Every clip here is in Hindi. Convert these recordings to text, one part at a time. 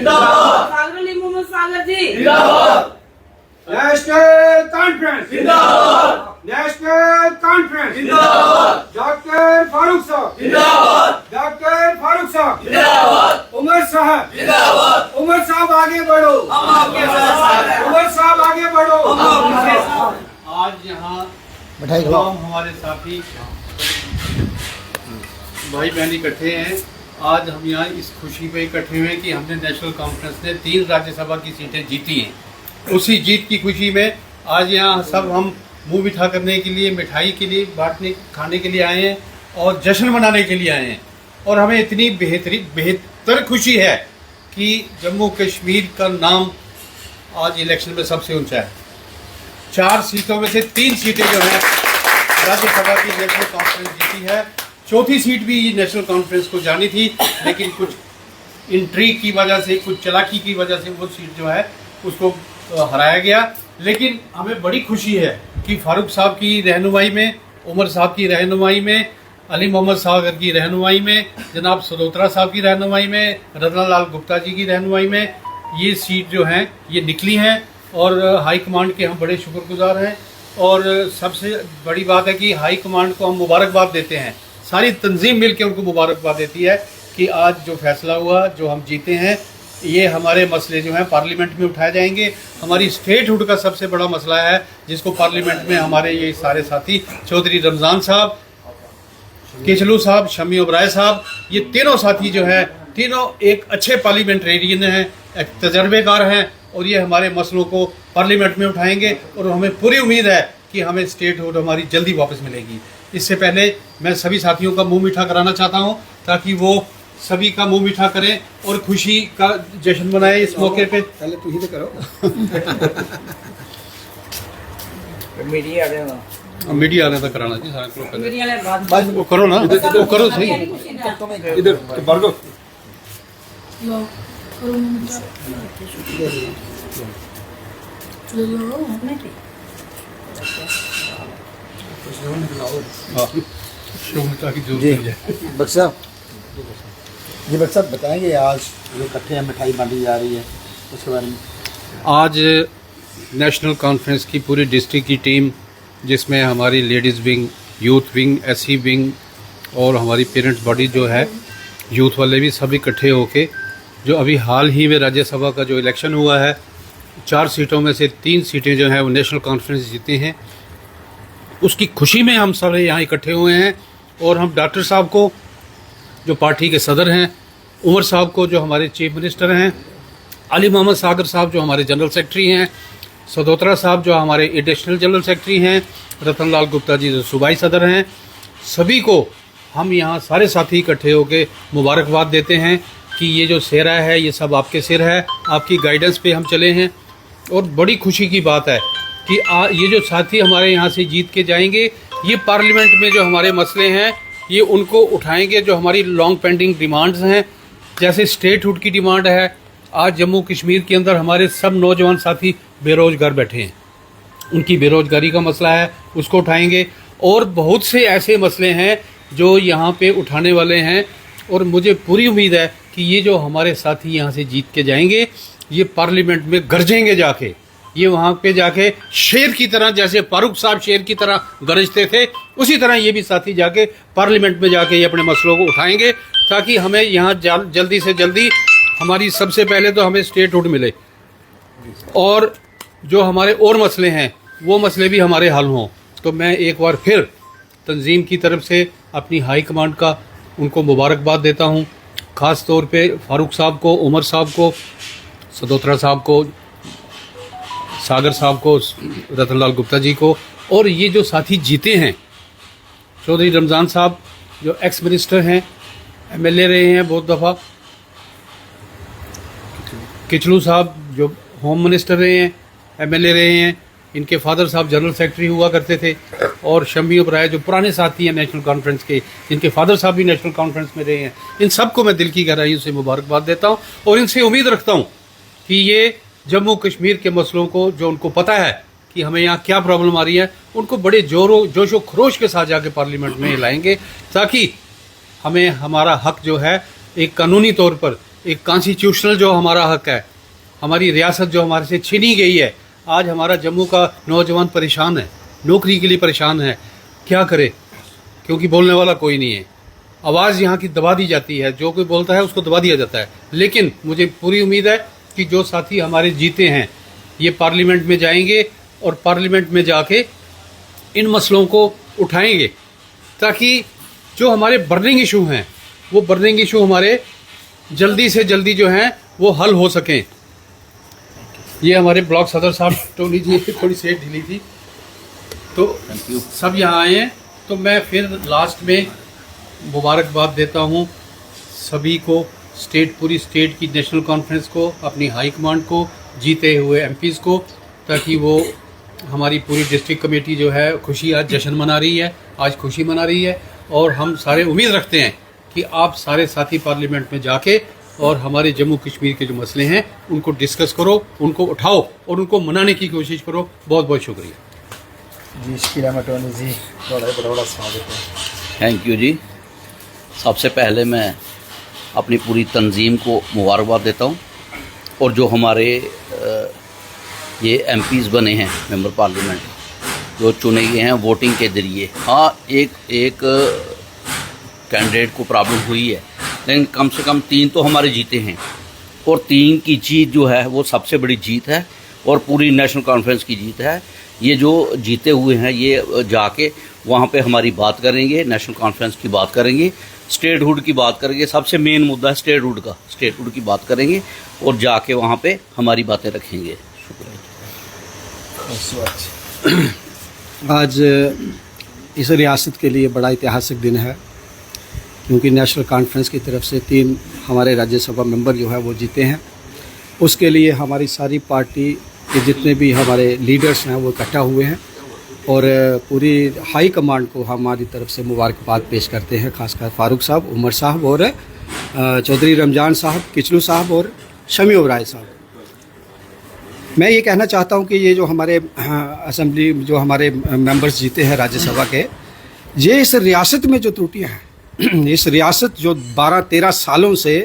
जिंदाबाद। सागर अली मोहम्मद सागर जी जिंदाबाद। नेशनल कॉन्फ्रेंस जिंदाबाद। नेशनल कॉन्फ्रेंस जिंदाबाद। डॉक्टर फारूक साहब जिंदाबाद। डॉक्टर फारूक साहब जिंदाबाद। उमर साहब जिंदाबाद। उमर साहब आगे बढ़ो हम आपके साथ हैं। उमर साहब आगे बढ़ो हम आपके साथ हैं। आज यहाँ तमाम हमारे साथी भाई बहन इकट्ठे हैं। आज हम यहाँ इस खुशी पे इकट्ठे हुए हैं कि हमने नेशनल कॉन्फ्रेंस ने 3 राज्यसभा की सीटें जीती हैं। उसी जीत की खुशी में आज यहाँ सब हम मुंह मीठा करने के लिए, मिठाई के लिए, बांटने खाने के लिए आए हैं और जश्न मनाने के लिए आए हैं। और हमें इतनी बेहतर खुशी है कि जम्मू कश्मीर का नाम आज इलेक्शन में सबसे ऊंचा है। 4 सीटों में से 3 सीटें जो हैं राज्यसभा की नेशनल कॉन्फ्रेंस जीती है। चौथी सीट भी नेशनल कॉन्फ्रेंस को जानी थी, लेकिन कुछ इंट्रीग की वजह से, कुछ चालाकी की वजह से वो सीट जो है उसको हराया गया। लेकिन हमें बड़ी खुशी है कि फारूक साहब की रहनुमाई में, उमर साहब की रहनुमाई में, अली मोहम्मद सागर की रहनुमाई में, जनाब सदोत्रा साहब की रहनुमाई में, रतन लाल गुप्ता जी की रहनुमाई में ये सीट जो हैं ये निकली हैं। और हाई कमांड के हम बड़े शुक्रगुजार हैं। और सबसे बड़ी बात है कि हाई कमांड को हम मुबारकबाद देते हैं। सारी तंजीम मिल के उनको मुबारकबाद देती है कि आज जो फैसला हुआ, जो हम जीते हैं, ये हमारे मसले जो हैं पार्लियामेंट में उठाए जाएंगे। हमारी स्टेटहुड का सबसे बड़ा मसला है जिसको पार्लियामेंट में हमारे ये सारे साथी चौधरी रमज़ान साहब, केचलू साहब, शमी ओबराय साहब, ये तीनों साथी जो हैं, तीनों एक अच्छे पार्लियामेंटेरियन हैं, एक तजर्बेकार हैं और ये हमारे मसलों को पार्लियामेंट में उठाएंगे। और हमें पूरी उम्मीद है कि हमें स्टेटहुड हमारी जल्दी वापस मिलेगी। इससे पहले मैं सभी साथियों का मुंह मीठा कराना चाहता हूं ताकि वो सभी का मुंह मीठा करें और खुशी का जश्न मनाएं इस मौके पे। पहले तू ही तो करो मीडिया आने तक कराना चाहिए सारा लोग मीडिया ने बाद वो करो ना, वो करो सही। इधर बर्गो ताकि जो जी बक्सा जी बक्सा बताएंगे आज जो इकट्ठे हैं मिठाई बांटी जा रही है उसके बारे में। आज नेशनल कॉन्फ्रेंस की पूरी डिस्ट्रिक्ट की टीम, जिसमें हमारी ladies wing, youth wing, SC wing और हमारी पेरेंट्स बॉडी जो है, यूथ वाले भी सब इकट्ठे होके, जो अभी हाल ही में राज्यसभा का जो इलेक्शन हुआ है, 4 सीटों में से 3 सीटें जो हैं वो नेशनल कॉन्फ्रेंस जीते हैं। उसकी खुशी में हम सब यहाँ इकट्ठे हुए हैं। और हम डॉक्टर साहब को जो पार्टी के सदर हैं, उमर साहब को जो हमारे चीफ मिनिस्टर हैं, अली मोहम्मद सागर साहब जो हमारे जनरल सेक्रेटरी हैं, सदोत्रा साहब जो हमारे एडिशनल जनरल सेक्रेटरी हैं, रतन लाल गुप्ता जी जो सूबाई सदर हैं, सभी को हम यहाँ सारे साथी इकट्ठे होकर मुबारकबाद देते हैं कि ये जो सेहरा है ये सब आपके सिर है, आपकी गाइडेंस पे हम चले हैं। और बड़ी खुशी की बात है कि ये जो साथी हमारे यहाँ से जीत के जाएंगे, ये पार्लियामेंट में जो हमारे मसले हैं ये उनको उठाएंगे, जो हमारी लॉन्ग पेंडिंग डिमांड्स हैं। जैसे स्टेटहुड की डिमांड है, आज जम्मू कश्मीर के अंदर हमारे सब नौजवान साथी बेरोज़गार बैठे हैं, उनकी बेरोज़गारी का मसला है, उसको उठाएंगे। और बहुत से ऐसे मसले हैं जो यहाँ पे उठाने वाले हैं। और मुझे पूरी उम्मीद है कि ये जो हमारे साथी यहाँ से जीत के जाएंगे, ये पार्लियामेंट में गरजेंगे जाके, ये वहाँ पे जाके शेर की तरह, जैसे फारूक साहब शेर की तरह गरजते थे, उसी तरह ये भी साथी जाके पार्लियामेंट में जाके ये अपने मसलों को उठाएंगे ताकि हमें यहाँ जल्दी से जल्दी, हमारी सबसे पहले तो हमें स्टेटहुड मिले और जो हमारे और मसले हैं वो मसले भी हमारे हल हों। तो मैं एक बार फिर तंजीम की तरफ से अपनी हाई कमांड का उनको मुबारकबाद देता हूँ, ख़ास तौर पे फारूक साहब को, उमर साहब को, सदोत्रा साहब को, सागर साहब को, रतन लाल गुप्ता जी को। और ये जो साथी जीते हैं, चौधरी रमज़ान साहब जो एक्स मिनिस्टर हैं, एमएलए रहे हैं बहुत दफ़ा, केचलू साहब जो होम मिनिस्टर रहे हैं, एमएलए रहे हैं, इनके फादर साहब जनरल सेक्रेटरी हुआ करते थे, और शमी ओबराय जो पुराने साथी हैं नेशनल कॉन्फ्रेंस के, जिनके फादर साहब भी नेशनल कॉन्फ्रेंस में रहे हैं। इन सबको मैं दिल की गहराइयों से मुबारकबाद देता हूँ और इनसे उम्मीद रखता हूँ कि ये जम्मू कश्मीर के मसलों को, जो उनको पता है कि हमें यहाँ क्या प्रॉब्लम आ रही है, उनको बड़े जोशो खरोश के साथ जाके पार्लियामेंट में लाएंगे ताकि हमें हमारा हक जो है एक कानूनी तौर पर एक कॉन्स्टिट्यूशनल जो हमारा हक है, हमारी रियासत जो हमारे से छीनी गई है। आज हमारा जम्मू का नौजवान परेशान है, नौकरी के लिए परेशान है, क्या करे, क्योंकि बोलने वाला कोई नहीं है। आवाज़ यहाँ की दबा दी जाती है, जो कोई बोलता है उसको दबा दिया जाता है। लेकिन मुझे पूरी उम्मीद है कि जो साथी हमारे जीते हैं ये पार्लियामेंट में जाएंगे और पार्लियामेंट में जाके इन मसलों को उठाएंगे, ताकि जो हमारे बर्निंग इशू हैं वो बर्निंग इशू हमारे जल्दी से जल्दी जो हैं वो हल हो सकें। ये हमारे ब्लॉक सदर साहब टोनी जी थोड़ी सेट ढीली थी, तो सब यहाँ आए हैं। तो मैं फिर लास्ट में मुबारकबाद देता हूँ सभी को, पूरी स्टेट की नेशनल कॉन्फ्रेंस को, अपनी हाई कमांड को, जीते हुए एमपीज़ को, ताकि वो हमारी पूरी डिस्ट्रिक्ट कमेटी जो है खुशी आज जश्न मना रही है, आज खुशी मना रही है। और हम सारे उम्मीद रखते हैं कि आप सारे साथी पार्लियामेंट में जाके और हमारे जम्मू कश्मीर के जो मसले हैं उनको डिस्कस करो, उनको उठाओ और उनको मनाने की कोशिश करो। बहुत बहुत शुक्रिया जी। शकील अहमद टोनी जी, बड़ा स्वागत है। थैंक यू जी। सबसे पहले मैं अपनी पूरी तंजीम को मुबारकबाद देता हूँ, और जो हमारे ये एमपीज़ बने हैं, मेंबर पार्लियामेंट जो चुने गए हैं वोटिंग के ज़रिए। हाँ, एक कैंडिडेट को प्रॉब्लम हुई है, लेकिन कम से कम 3 तो हमारे जीते हैं, और 3 की जीत जो है वो सबसे बड़ी जीत है और पूरी नेशनल कॉन्फ्रेंस की जीत है। ये जो जीते हुए हैं ये जाके वहाँ पे हमारी बात करेंगे, नेशनल कॉन्फ्रेंस की बात करेंगे, स्टेटहुड की बात करेंगे। सबसे मेन मुद्दा है स्टेटहुड की बात करेंगे और जाके वहाँ पे हमारी बातें रखेंगे। शुक्रिया। आज इस रियासत के लिए बड़ा ऐतिहासिक दिन है, क्योंकि नेशनल कॉन्फ्रेंस की तरफ से 3 हमारे राज्यसभा मेंबर जो है वो जीते हैं। उसके लिए हमारी सारी पार्टी के जितने भी हमारे लीडर्स हैं वो इकट्ठा हुए हैं, और पूरी हाई कमांड को हमारी तरफ से मुबारकबाद पेश करते हैं, खासकर फारूक साहब, उमर साहब और चौधरी रमज़ान साहब, किचलू साहब और शमी ओबराय साहब। मैं ये कहना चाहता हूँ कि ये जो हमारे असेंबली जो हमारे मेंबर्स जीते हैं राज्यसभा के, ये इस रियासत में जो त्रुटियाँ हैं, इस रियासत जो 12-13 सालों से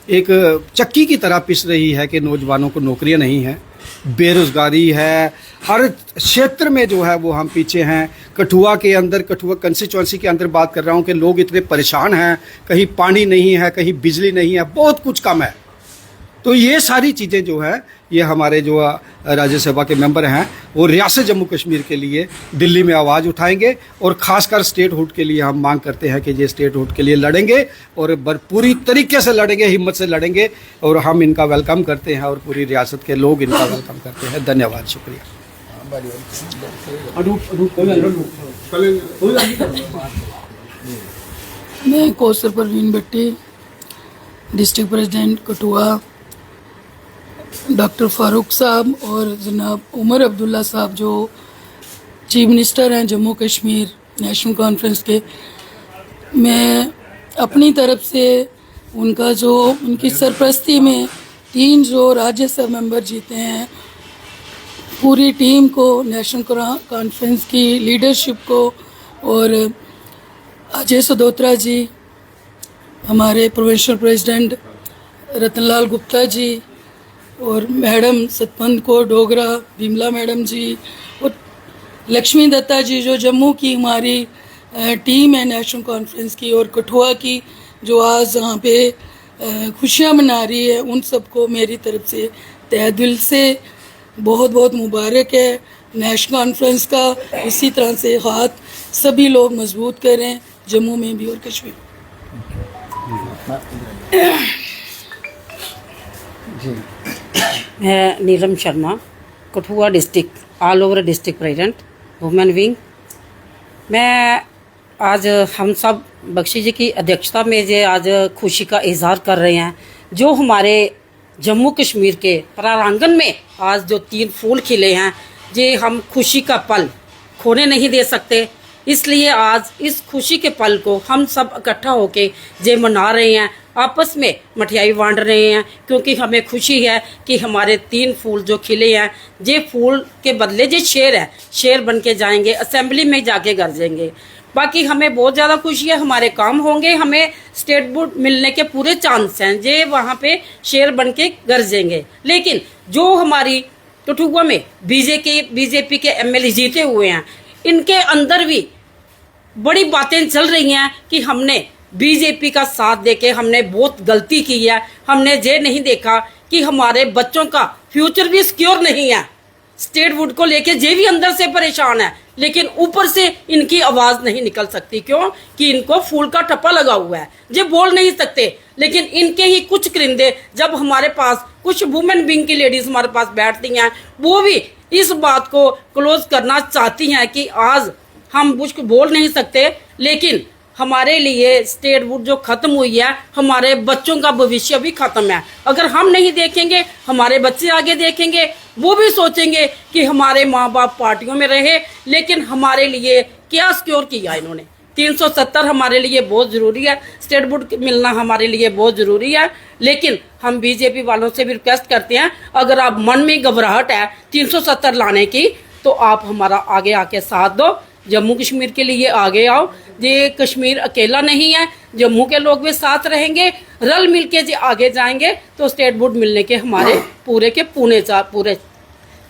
एक चक्की की तरह पिस रही है कि नौजवानों को नौकरियां नहीं हैं, बेरोज़गारी है, हर क्षेत्र में जो है वो हम पीछे हैं। कठुआ के अंदर, कठुआ कंस्टिट्यूंसी के अंदर बात कर रहा हूँ कि लोग इतने परेशान हैं, कहीं पानी नहीं है, कहीं बिजली नहीं है, बहुत कुछ कम है। तो ये सारी चीज़ें जो है ये हमारे जो राज्यसभा के मेंबर हैं वो रियासत जम्मू कश्मीर के लिए दिल्ली में आवाज़ उठाएंगे, और ख़ासकर स्टेटहुड के लिए हम मांग करते हैं कि ये स्टेटहुड के लिए लड़ेंगे और पूरी तरीके से लड़ेंगे, हिम्मत से लड़ेंगे, और हम इनका वेलकम करते हैं और पूरी रियासत के लोग इनका वेलकम करते हैं। धन्यवाद, शुक्रिया। मैं Kausar Parveen Bhatti, district president Kathua, doctor Farooq साहब और जनाब उमर अब्दुल्ला साहब जो चीफ मिनिस्टर हैं जम्मू कश्मीर नेशनल कॉन्फ्रेंस के, मैं अपनी तरफ से उनकी सरपरस्ती में 3 जो राज्यसभा मेंबर जीते हैं, पूरी टीम को, नेशनल कॉन्फ्रेंस की लीडरशिप को, और अजय सदोत्रा जी, हमारे प्रोविंशियल प्रेसिडेंट रतनलाल गुप्ता जी, और मैडम सतपंत कौर डोगरा, बिमला मैडम जी, और लक्ष्मी दत्ता जी जो जम्मू की हमारी टीम है नेशनल कॉन्फ्रेंस की, और कठुआ की जो आज यहाँ पे खुशियाँ मना रही है, उन सबको मेरी तरफ से तहे दिल से बहुत बहुत मुबारक है। नेशनल कॉन्फ्रेंस का इसी तरह से हाथ सभी लोग मजबूत करें, जम्मू में भी और कश्मीर जी। मैं Neelam Sharma, Kathua district all over district president women wing. मैं आज हम सब बख्शी जी की अध्यक्षता में जे आज खुशी का इजहार कर रहे हैं, जो हमारे जम्मू कश्मीर के प्रांगण में आज जो 3 फूल खिले हैं, ये हम खुशी का पल खोने नहीं दे सकते। इसलिए आज इस खुशी के पल को हम सब इकट्ठा होके जे मना रहे हैं, आपस में मठियाई बांट रहे हैं, क्योंकि हमें खुशी है कि हमारे 3 फूल जो खिले हैं, ये फूल के बदले जो शेर है, शेर बन के जाएंगे, असेंबली में जाके गरजेंगे। बाकी हमें बहुत ज़्यादा खुशी है, हमारे काम होंगे, हमें स्टेट बोर्ड मिलने के पूरे चांस हैं, जे वहाँ पे शेर बन के गरजेंगे। लेकिन जो हमारी कठुआ में बीजेपी के एमएलए जीते हुए हैं, इनके अंदर भी बड़ी बातें चल रही हैं कि हमने बीजेपी का साथ देके हमने बहुत गलती की है, हमने ये नहीं देखा कि हमारे बच्चों का फ्यूचर भी सिक्योर नहीं है। स्टेट बोर्ड को लेके जे भी अंदर से परेशान है, लेकिन ऊपर से इनकी आवाज नहीं निकल सकती। क्यों? कि इनको फूल का टप्पा लगा हुआ है, ये बोल नहीं सकते। लेकिन इनके ही कुछ क्रिंदे जब हमारे पास कुछ वुमेन विंग की लेडीज हमारे पास बैठती हैं, वो भी इस बात को क्लोज करना चाहती हैं कि आज हम कुछ बोल नहीं सकते, लेकिन हमारे लिए स्टेट बोर्ड जो खत्म हुई है, हमारे बच्चों का भविष्य भी खत्म है। अगर हम नहीं देखेंगे, हमारे बच्चे आगे देखेंगे, वो भी सोचेंगे कि हमारे माँ बाप पार्टियों में रहे, लेकिन हमारे लिए क्या सिक्योर किया इन्होंने। 370 हमारे लिए बहुत जरूरी है, स्टेट बोर्ड मिलना हमारे लिए बहुत जरूरी है। लेकिन हम बीजेपी वालों से भी रिक्वेस्ट करते हैं, अगर आप मन में घबराहट है 370 लाने की, तो आप हमारा आगे आके साथ दो, जम्मू कश्मीर के लिए आगे आओ। ये कश्मीर अकेला नहीं है, जम्मू के लोग भी साथ रहेंगे, रल मिल के जो आगे जाएंगे तो स्टेट बोर्ड मिलने के हमारे पूरे पूरे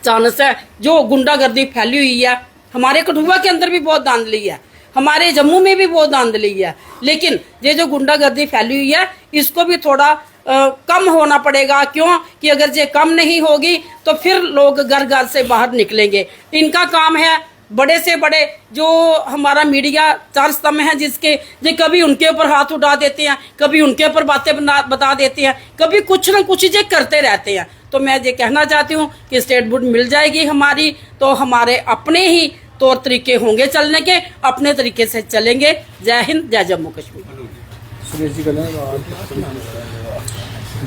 चांस है। जो गुंडागर्दी फैली हुई है, हमारे कठुआ के अंदर भी बहुत धांधली है, हमारे जम्मू में भी बहुत धांधली है, लेकिन ये जो गुंडागर्दी फैली हुई है, इसको भी थोड़ा कम होना पड़ेगा। क्यों? कि अगर ये कम नहीं होगी तो फिर लोग घर घर से बाहर निकलेंगे। इनका काम है बड़े से बड़े जो हमारा मीडिया चार स्तंभ है, जिसके ये कभी उनके ऊपर हाथ उठा देते हैं, कभी उनके ऊपर बातें बता देते हैं, कभी कुछ न कुछ ये करते रहते हैं। तो मैं ये कहना चाहती हूँ कि स्टेट बोर्ड मिल जाएगी हमारी, तो हमारे अपने ही तौर तरीके होंगे चलने के, अपने तरीके से चलेंगे। जय हिंद, जय जम्मू कश्मीर।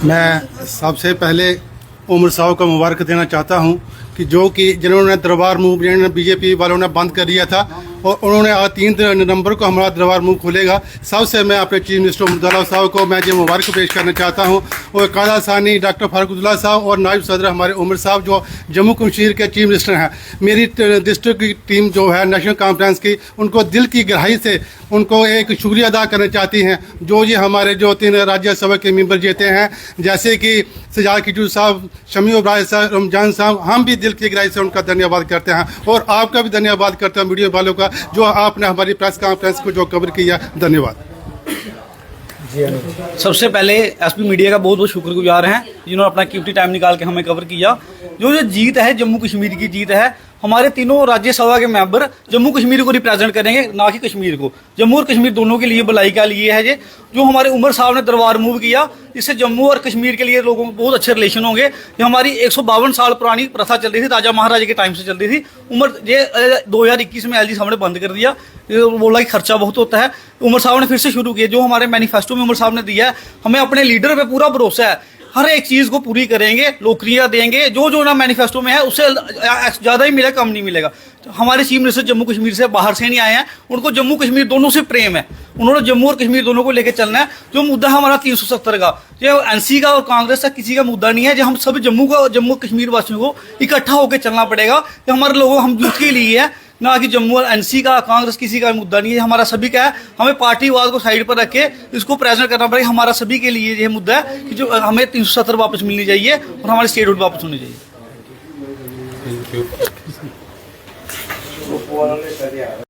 मैं सबसे पहले उमर साहब को मुबारक देना चाहता हूं कि जो कि जिन्होंने दरबार मूव बीजेपी वालों ने बंद कर दिया था, और उन्होंने आज 3 नवंबर को हमारा दरबार मूव खुलेगा। सबसे मैं अपने चीफ मिनिस्टर अब्दुल्ला साहब को मैं ये मुबारक पेश करना चाहता हूं, और कादा सानी डॉक्टर फारूक अब्दुल्ला साहब और नायब सदर हमारे उमर साहब जो जम्मू कश्मीर के चीफ मिनिस्टर हैं। मेरी डिस्ट्रिक्ट की टीम जो है नेशनल कॉन्फ्रेंस की, उनको दिल की गहराई से उनको एक शुक्रिया अदा करना चाहती हैं, जो ये हमारे जो 3 राज्यसभा के मेंबर जीते हैं, जैसे कि सजाद किटू साहब, शमी इब्राहिम साहब, रमजान साहब। हम भी दिल की गहराई से उनका धन्यवाद करते हैं, और आपका भी धन्यवाद करते हैं मीडिया वालों का, जो आपने हमारी प्रेस कॉन्फ्रेंस को जो कवर किया। धन्यवाद। सबसे पहले एसपी मीडिया का बहुत बहुत शुक्रगुजार हैं, जिन्होंने अपना कीमती टाइम निकाल के हमें कवर किया। जो जीत है जम्मू कश्मीर की जीत है, हमारे तीनों राज्यसभा के मेंबर जम्मू कश्मीर को रिप्रेजेंट करेंगे, ना कि कश्मीर को। जम्मू और कश्मीर दोनों के लिए भलाई का लिए है। जो हमारे उमर साहब ने दरबार मूव किया, इससे जम्मू और कश्मीर के लिए लोगों को बहुत अच्छे रिलेशन होंगे। ये हमारी 152 साल पुरानी प्रथा चल रही थी, राजा महाराजा के टाइम से चल रही थी। उमर ये 2021 में एलजी साहब ने बंद कर दिया, बोला कि खर्चा बहुत होता है। उमर साहब ने फिर से शुरू किया। जो हमारे मैनिफेस्टो में उमर साहब ने दिया है, हमें अपने लीडर पे पूरा भरोसा है, हर एक चीज को पूरी करेंगे, नौकरियां देंगे, जो ना मैनिफेस्टो में है उससे ज्यादा ही मिलेगा, कम नहीं मिलेगा। तो हमारे चीफ मिनिस्टर जम्मू कश्मीर से बाहर से नहीं आए हैं, उनको जम्मू कश्मीर दोनों से प्रेम है, उन्होंने जम्मू और कश्मीर दोनों को लेकर चलना है। जो मुद्दा हमारा 370 का, जो एनसी का और कांग्रेस का किसी का मुद्दा नहीं है, जो हम सब जम्मू कश्मीर वासियों को इकट्ठा होकर चलना पड़ेगा। कि हमारे लोगों हम यूथ के लिए है, ना कि जम्मू और एनसी का कांग्रेस किसी का मुद्दा नहीं है, हमारा सभी का है। हमें पार्टीवाद को साइड पर रख के इसको प्रेजेंट करना पड़ेगा। हमारा सभी के लिए यह मुद्दा है कि जो हमें 370 वापस मिलनी चाहिए और हमारी स्टेटहुड वापस होनी चाहिए। Thank you.